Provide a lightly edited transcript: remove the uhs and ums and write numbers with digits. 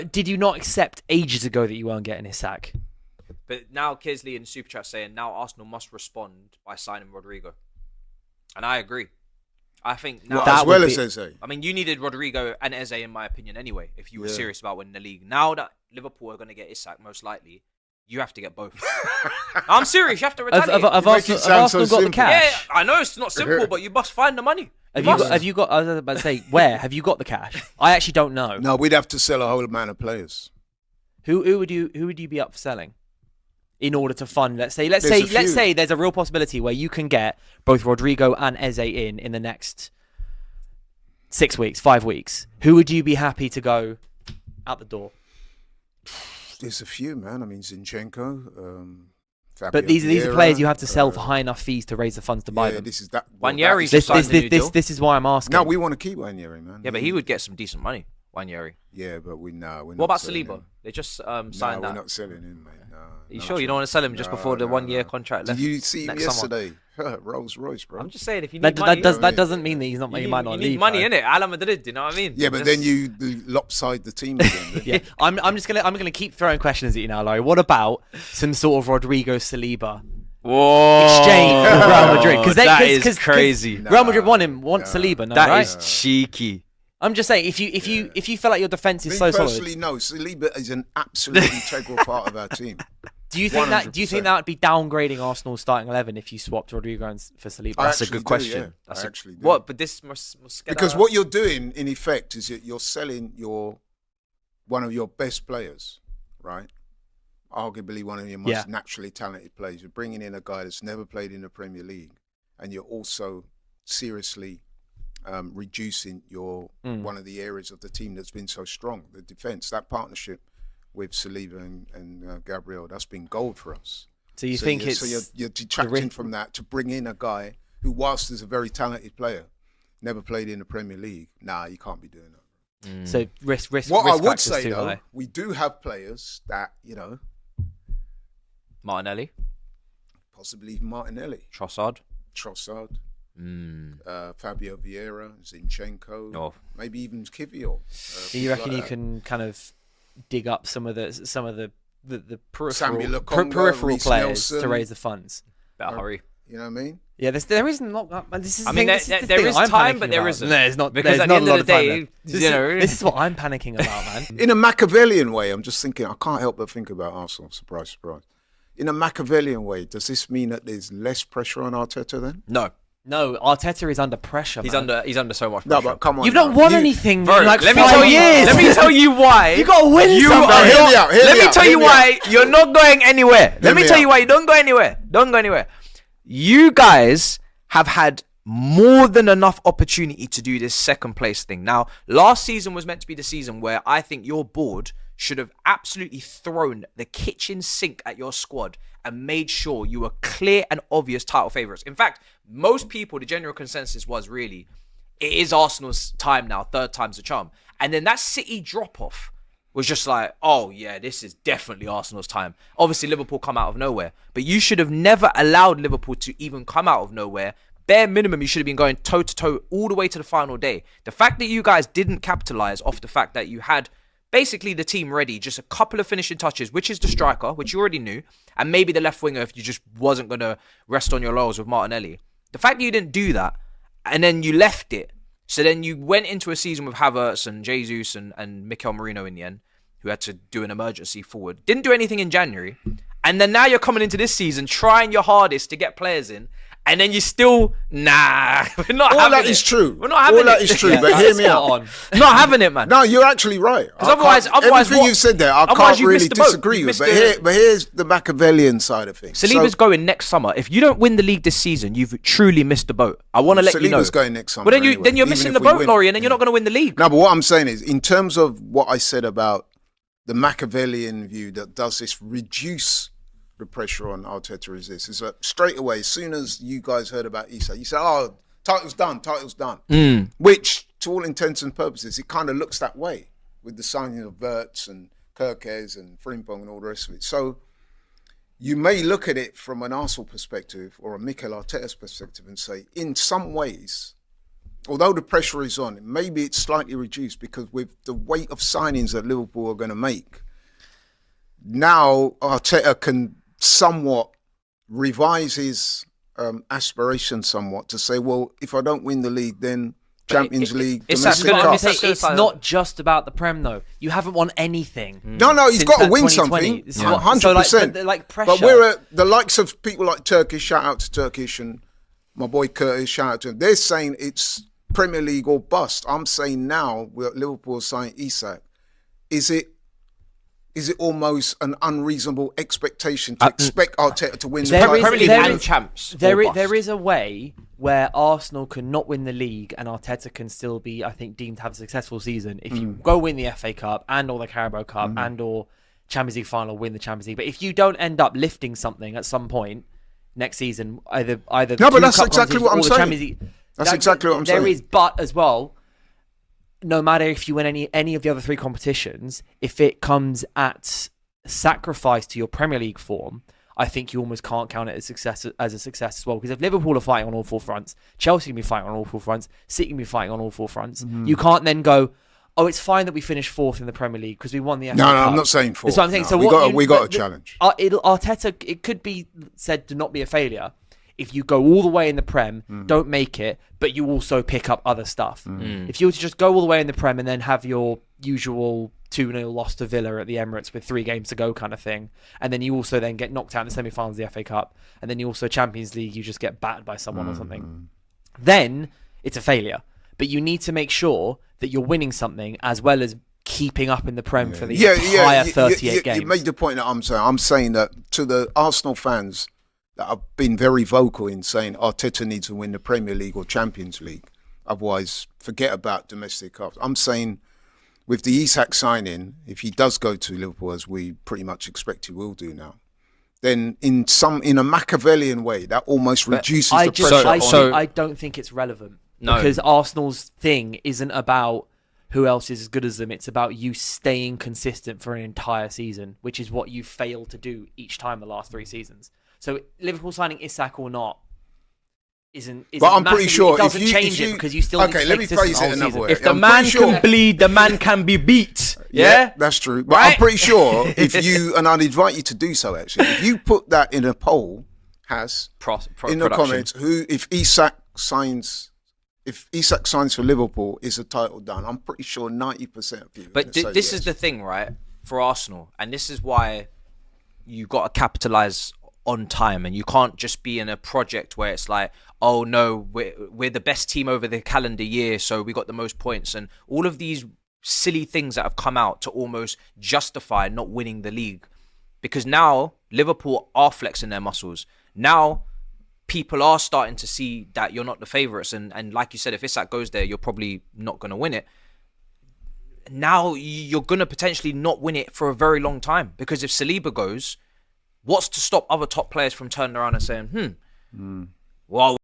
Did you not accept ages ago that you weren't getting his sack? But now Kesley in Super Chat saying now Arsenal must respond by signing Rodrigo. And I agree. I think now... as well as Eze. I mean, you needed Rodrigo and Eze, in my opinion, anyway, if you were serious about winning the league. Now that Liverpool are going to get Isak, most likely, you have to get both. I'm serious. You have to retaliate. Have Arsenal got the cash? Yeah, I know it's not simple, but you must find the money. Have you got? I was about to say, where have you got the cash? I actually don't know. No, we'd have to sell a whole amount of players. Who would you be up for selling in order to fund? Let's say there's a real possibility where you can get both Rodrigo and Eze in the next 6 weeks, 5 weeks. Who would you be happy to go out the door? There's a few, man. I mean, Zinchenko. But these are players you have to sell for high enough fees to raise the funds to buy them. This is that. This is why I'm asking. No, we want to keep Wanyery, man. Yeah, but he would get some decent money, Wanyery. Yeah, but we're not. What about Saliba? They just signed that. We're not selling him, mate. No. Are you sure you don't want to sell him just before the 1 year contract left? Did you see him yesterday? Summer? Rolls Royce, bro. I'm just saying, if you need money, money, that doesn't mean that he might not leave. You need money in it. Ala Madrid, you know what I mean? Yeah, but then you lopside the team again. Yeah, I'm gonna keep throwing questions at you now, Laurie. What about some sort of Rodrigo Saliba exchange with Real Madrid? Because that is crazy. Real Madrid want Saliba. No, that is cheeky. I'm just saying, if you feel like your defense is so solid. Personally, no. Saliba is an absolutely integral part of our team. Do you think 100%. Do you think that would be downgrading Arsenal's starting 11 if you swapped Rodrigo for Saliba? That's a good question. Yeah. I actually do. What? But this must because what you're doing in effect is that you're selling one of your best players, right? Arguably one of your most naturally talented players. You're bringing in a guy that's never played in the Premier League, and you're also seriously reducing one of the areas of the team that's been so strong, the defense. That partnership with Saliba and Gabriel, that's been gold for us. So you're detracting from that to bring in a guy who, whilst is a very talented player, never played in the Premier League. Nah, you can't be doing that. So risk. What risk I would say though, high. we do have players that Martinelli, possibly even Martinelli, Trossard, Fabio Vieira, Zinchenko, maybe even Kivior. Do you reckon you can kind of dig up some of the peripheral players Nelson, to raise the funds? Better hurry. You know what I mean? Yeah, there isn't not. This is. There is time, but there isn't. No, it's not. Because at the end of the day, this is what I'm panicking about, man. In a Machiavellian way, I'm just thinking. I can't help but think about Arsenal. Surprise, surprise. In a Machiavellian way, does this mean that there's less pressure on Arteta then? No, Arteta is under pressure. He's man. under so much pressure. No, but come on. You've not won anything in like 5 years. Let me tell you why. You got to win something. Let me tell you why you're not going anywhere. Let me tell you why you don't go anywhere. Don't go anywhere. You guys have had more than enough opportunity to do this second place thing. Now, last season was meant to be the season where I think your board should have absolutely thrown the kitchen sink at your squad and made sure you were clear and obvious title favourites. In fact, most people, the general consensus was really, it is Arsenal's time now, third time's the charm. And then that City drop-off was just like, oh yeah, this is definitely Arsenal's time. Obviously, Liverpool come out of nowhere. But you should have never allowed Liverpool to even come out of nowhere. Bare minimum, you should have been going toe-to-toe all the way to the final day. The fact that you guys didn't capitalise off the fact that you had basically the team ready, just a couple of finishing touches, which is the striker, which you already knew, and maybe the left winger if you just wasn't going to rest on your laurels with Martinelli. The fact that you didn't do that, and then you left it, so then you went into a season with Havertz and Jesus and Mikel Merino in the end, who had to do an emergency forward. Didn't do anything in January. And then now you're coming into this season trying your hardest to get players in, and then you still, we're not having it. All that is true. We're not having it. All that is true, but hear me out. Not having it, man. No, you're actually right. Because otherwise everything you said there, I can't really disagree with. But here's the Machiavellian side of things. Saliba's going next summer. If you don't win the league this season, you've truly missed the boat. I want to let you know. Saliba's going next summer. But then you're missing the boat, Laurie, and then you're not going to win the league. No, but what I'm saying is, in terms of what I said about the Machiavellian view that does this reduce the pressure on Arteta is this. It's that straight away, as soon as you guys heard about Isak, you said, oh, title's done. Which, to all intents and purposes, it kind of looks that way with the signing of Wirtz and Kerkez and Frimpong and all the rest of it. So you may look at it from an Arsenal perspective or a Mikel Arteta's perspective and say, in some ways, although the pressure is on, maybe it's slightly reduced because with the weight of signings that Liverpool are going to make, now Arteta can somewhat revise his aspirations somewhat to say, well, if I don't win the league, then Champions League, domestic cup. It's not just about the Prem though. You haven't won anything. No, he's got to win something. 100%. So like pressure. But we're at the likes of people like Turkish. Shout out to Turkish and my boy Curtis. Shout out to him. They're saying it's Premier League or bust. I'm saying now we're at Liverpool signing Isak. Is it almost an unreasonable expectation to expect Arteta to win the Premier League and champs? There is a way where Arsenal can not win the league and Arteta can still be, I think, deemed to have a successful season if you go win the FA Cup and or the Carabao Cup and or Champions League final, win the Champions League. But if you don't end up lifting something at some point next season, either no, but that's exactly what I'm saying. That's exactly what I'm saying. There is, but as well, no matter if you win any of the other three competitions, if it comes at sacrifice to your Premier League form, I think you almost can't count it as a success as well. Because if Liverpool are fighting on all four fronts, Chelsea can be fighting on all four fronts, City can be fighting on all four fronts. You can't then go, oh, it's fine that we finished fourth in the Premier League because we won the FA Cup. No, I'm not saying fourth. That's what I'm saying. No, so we got a challenge. Arteta, it could be said to not be a failure if you go all the way in the Prem, don't make it, but you also pick up other stuff. If you were to just go all the way in the Prem and then have your usual 2-0 loss to Villa at the Emirates with 3 games to go kind of thing, and then you also then get knocked out in the semi-finals of the FA Cup, and then you also Champions League, you just get battered by someone or something, then it's a failure. But you need to make sure that you're winning something as well as keeping up in the Prem for the entire 38 games. You made the point that I'm saying. I'm saying that to the Arsenal fans that have been very vocal in saying Arteta needs to win the Premier League or Champions League. Otherwise, forget about domestic cups. I'm saying with the Isak signing, if he does go to Liverpool, as we pretty much expect he will do now, then in a Machiavellian way, that almost reduces the pressure. I don't think it's relevant. No. Because Arsenal's thing isn't about who else is as good as them. It's about you staying consistent for an entire season, which is what you've failed to do each time the last 3 seasons. So Liverpool signing Isak or not isn't but I'm pretty sure it doesn't change it because you still okay, let me phrase it another way. If the man can bleed, the man can be beat. Yeah, that's true. But right? I'm pretty sure if you, and I'd invite you to do so actually, if you put that in a poll, in the comments, if Isak signs for Liverpool, is the title done? I'm pretty sure 90% of people. But this is the thing, right? For Arsenal, and this is why you got to capitalise on time, and you can't just be in a project where it's like, oh no, we're the best team over the calendar year, so we got the most points, and all of these silly things that have come out to almost justify not winning the league. Because now Liverpool are flexing their muscles. Now people are starting to see that you're not the favourites, and like you said, if Isak goes there, you're probably not going to win it. Now you're going to potentially not win it for a very long time, because if Saliba goes, what's to stop other top players from turning around and saying, well,